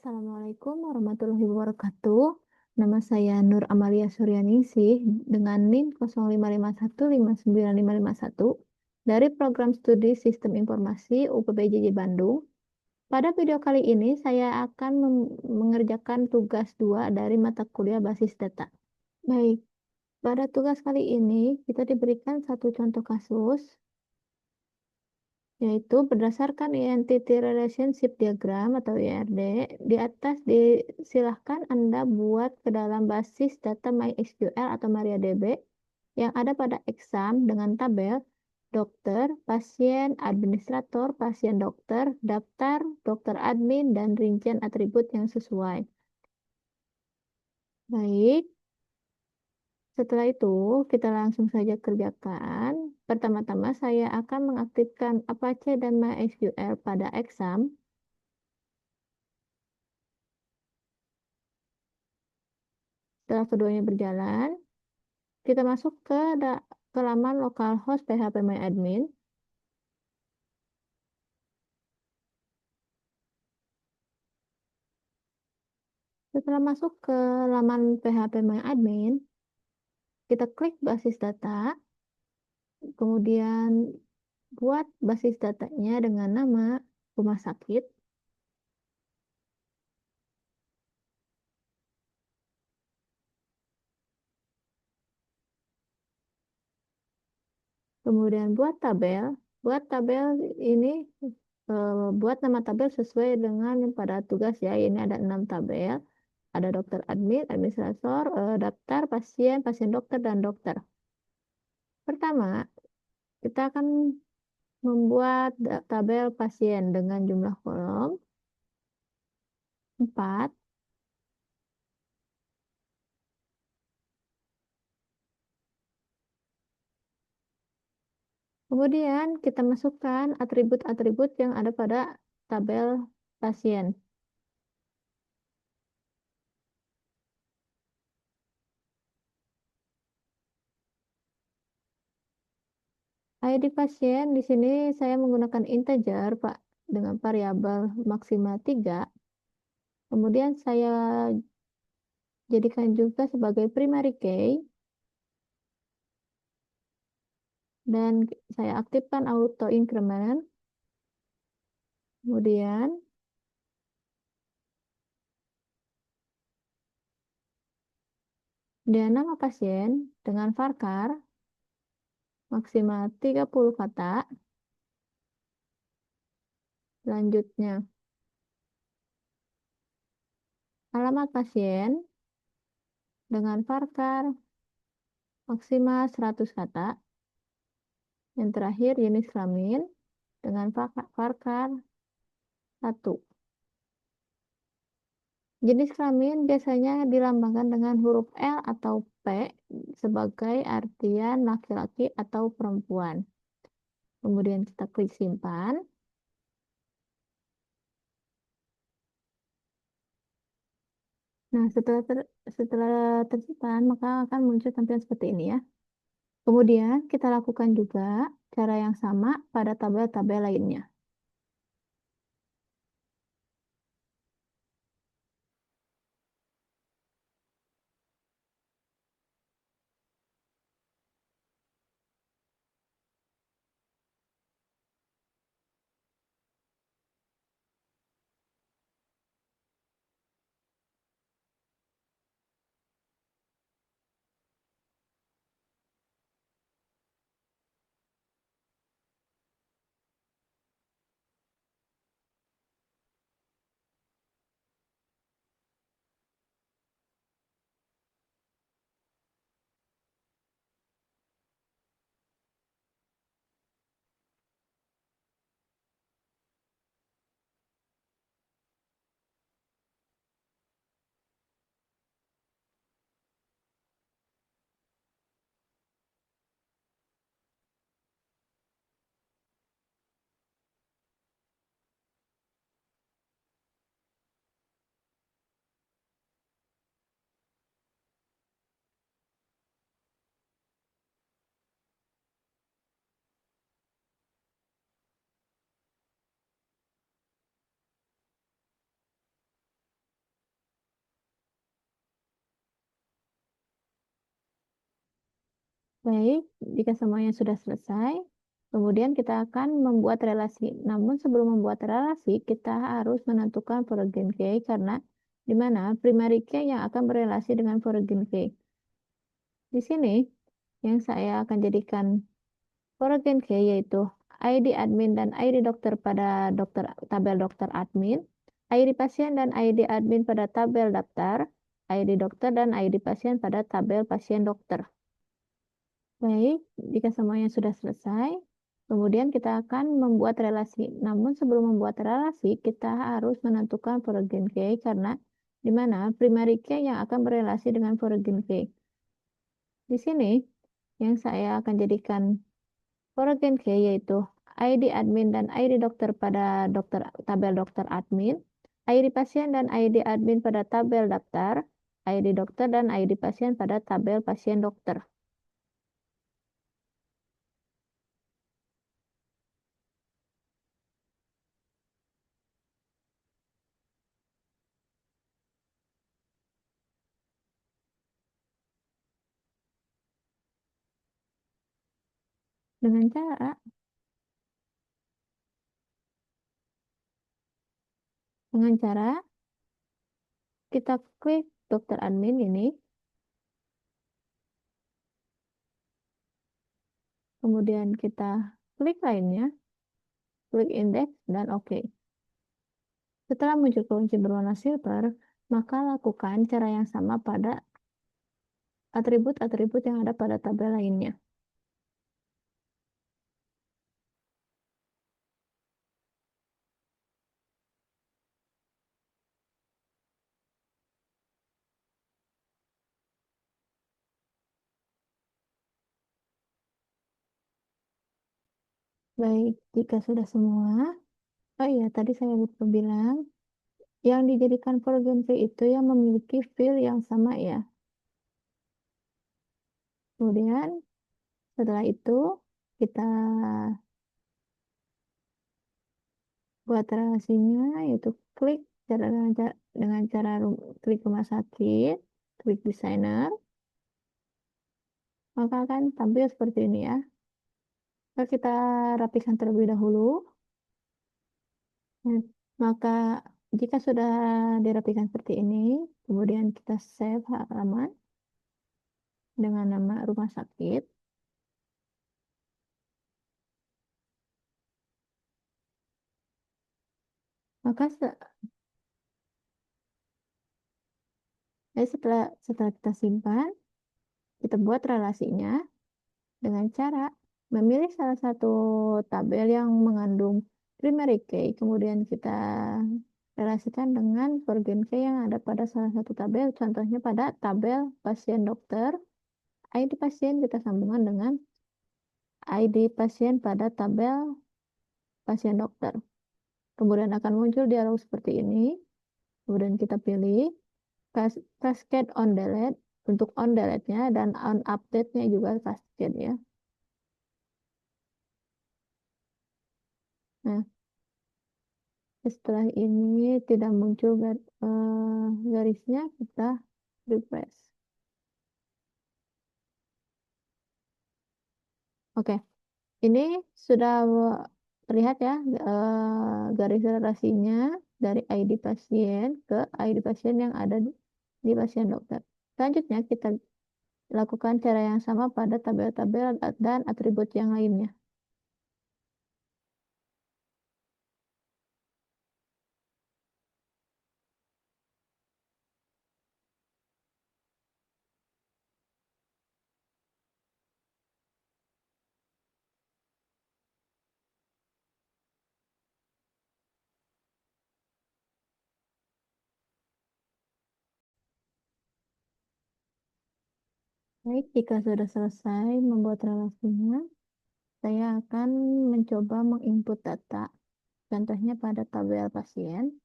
Assalamualaikum warahmatullahi wabarakatuh. Nama saya Nur Amalia Suryaningsih dengan NIM 0551595551 dari Program Studi Sistem Informasi UPBJJ Bandung. Pada video kali ini saya akan mengerjakan tugas 2 dari mata kuliah basis data. Baik, pada tugas kali ini kita diberikan satu contoh kasus, yaitu berdasarkan Identity Relationship Diagram atau IRD. Di atas disilahkan Anda buat ke dalam basis data MySQL atau MariaDB yang ada pada exam dengan tabel dokter, pasien, administrator, pasien dokter, daftar, dokter admin, dan rincian atribut yang sesuai. Baik, setelah itu kita langsung saja kerjakan. Pertama-tama saya akan mengaktifkan Apache dan MySQL pada exam. Setelah keduanya berjalan, kita masuk ke laman localhost phpMyAdmin. Setelah masuk ke laman phpMyAdmin, kita klik basis data, kemudian buat basis datanya dengan nama rumah sakit. Kemudian buat tabel ini buat nama tabel sesuai dengan yang pada tugas ya. Ini ada 6 tabel. Ada dokter admin, administrator, daftar, pasien, pasien dokter, dan dokter. Pertama, kita akan membuat tabel pasien dengan jumlah kolom 4. Kemudian kita masukkan atribut-atribut yang ada pada tabel pasien. ID pasien di sini saya menggunakan integer, Pak, dengan variabel maksimal 3. Kemudian saya jadikan juga sebagai primary key dan saya aktifkan auto increment. Kemudian dia nama pasien dengan varchar maksimal 30 kata. Selanjutnya, alamat pasien dengan varchar maksimal 100 kata. Yang terakhir, jenis kelamin dengan varchar 1. Jenis kelamin biasanya dilambangkan dengan huruf L atau P sebagai artian laki-laki atau perempuan. Kemudian kita klik simpan. Nah, setelah tersimpan, maka akan muncul tampilan seperti ini ya. Kemudian kita lakukan juga cara yang sama pada tabel-tabel lainnya. Baik, jika semuanya sudah selesai, kemudian kita akan membuat relasi. Namun sebelum membuat relasi, kita harus menentukan foreign key karena di mana primary key yang akan berelasi dengan foreign key. Di sini yang saya akan jadikan foreign key yaitu ID admin dan ID dokter pada tabel dokter admin, ID pasien dan ID admin pada tabel daftar, ID dokter dan ID pasien pada tabel pasien dokter. Baik, jika semuanya sudah selesai, kemudian kita akan membuat relasi. Namun sebelum membuat relasi, kita harus menentukan foreign key karena di mana primary key yang akan berelasi dengan foreign key. Di sini yang saya akan jadikan foreign key yaitu ID admin dan ID dokter pada tabel dokter admin, ID pasien dan ID admin pada tabel daftar, ID dokter dan ID pasien pada tabel pasien dokter. Dengan cara dengan cara kita klik dokter admin ini, kemudian kita klik lainnya, klik indeks, dan oke. Setelah muncul kunci berwarna silver, maka lakukan cara yang sama pada atribut-atribut yang ada pada tabel lainnya. Baik, jika sudah semua, oh iya, tadi saya lupa bilang, yang dijadikan foreign key itu yang memiliki field yang sama ya. Kemudian setelah itu kita buat relasinya, yaitu klik dengan cara klik rumah sakit, klik desainer, maka akan tampil seperti ini ya. Maka kita rapikan terlebih dahulu. Hmm, Maka jika sudah dirapikan seperti ini, kemudian kita save halaman dengan nama rumah sakit. Maka setelah kita simpan, kita buat relasinya dengan cara memilih salah satu tabel yang mengandung primary key, kemudian kita relasikan dengan foreign key yang ada pada salah satu tabel, contohnya pada tabel pasien dokter, ID pasien kita sambungkan dengan ID pasien pada tabel pasien dokter. Kemudian akan muncul dialog seperti ini, kemudian kita pilih cascade on delete untuk on delete-nya dan on update-nya juga cascade ya. Nah, setelah ini tidak muncul garisnya, kita refresh. Oke, ini sudah terlihat ya garis relasinya dari ID pasien ke ID pasien yang ada di pasien dokter. Selanjutnya kita lakukan cara yang sama pada tabel-tabel dan atribut yang lainnya. Baik, jika sudah selesai membuat relasinya, saya akan mencoba menginput data, contohnya pada tabel pasien.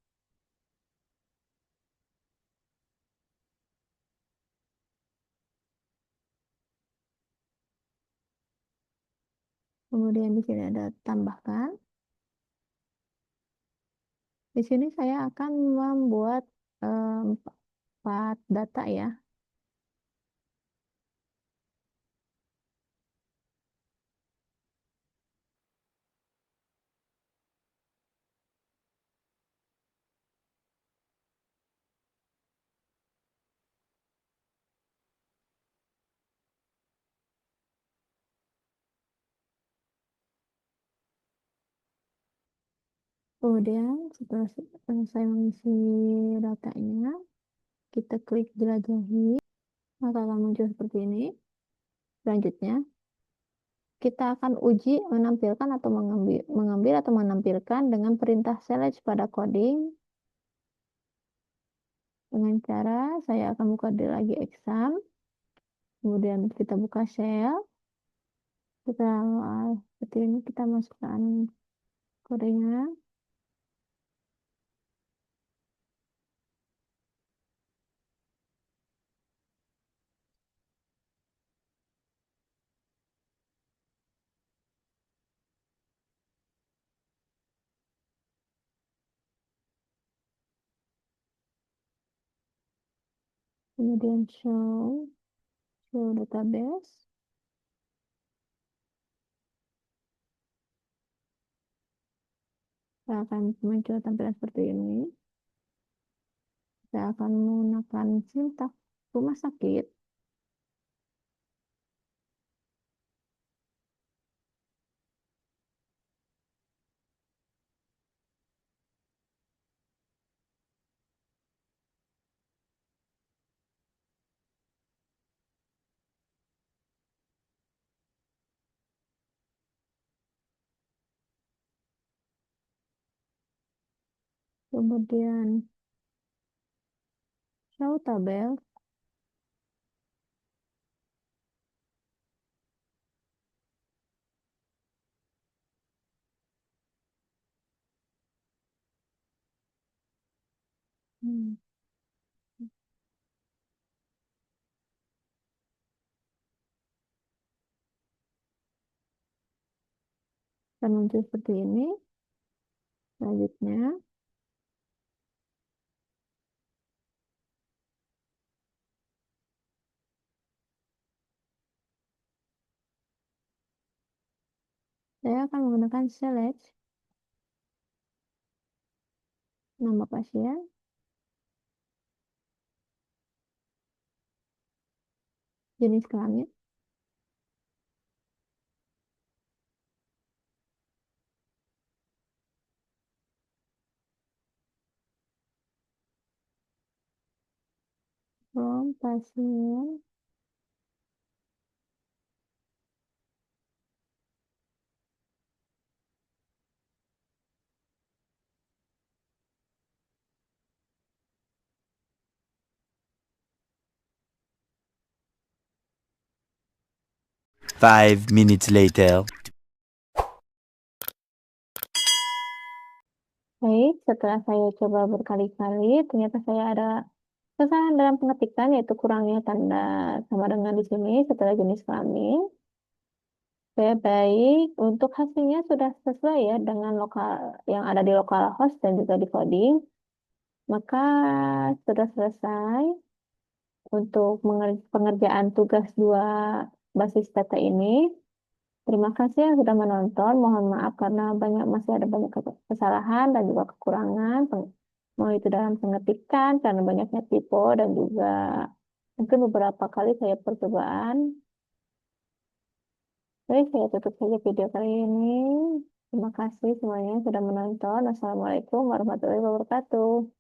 Kemudian di sini ada tambahkan. Di sini saya akan membuat 4 data ya. Kemudian setelah selesai mengisi datanya, kita klik jelajahi, maka akan muncul seperti ini. Selanjutnya, kita akan uji menampilkan atau mengambil atau menampilkan dengan perintah select pada coding. Dengan cara saya akan buka lagi exam, kemudian kita buka shell. Setelah seperti ini kita masukkan kodenya. Kemudian show database. Saya akan muncul tampilan seperti ini. Saya akan menggunakan sintak rumah sakit. Kemudian show tabel. Hmm. Dan muncul seperti ini. Selanjutnya, saya akan menggunakan select nama pasien, jenis kelamin, from pasien, 5 minutes later. Baik, setelah saya coba berkali-kali, ternyata saya ada kesalahan dalam pengetikan, yaitu kurangnya tanda sama dengan di sini setelah jenis kelamin. Saya baik, untuk hasilnya sudah sesuai ya dengan lokal yang ada di localhost dan juga di coding. Maka sudah selesai untuk pengerjaan tugas dua basis data ini. Terima kasih yang sudah menonton. Mohon maaf karena masih ada banyak kesalahan dan juga kekurangan. Mau itu dalam pengetikan karena banyaknya typo dan juga mungkin beberapa kali saya percobaan. Baik, saya tutup saja video kali ini. Terima kasih semuanya yang sudah menonton. Wassalamualaikum warahmatullahi wabarakatuh.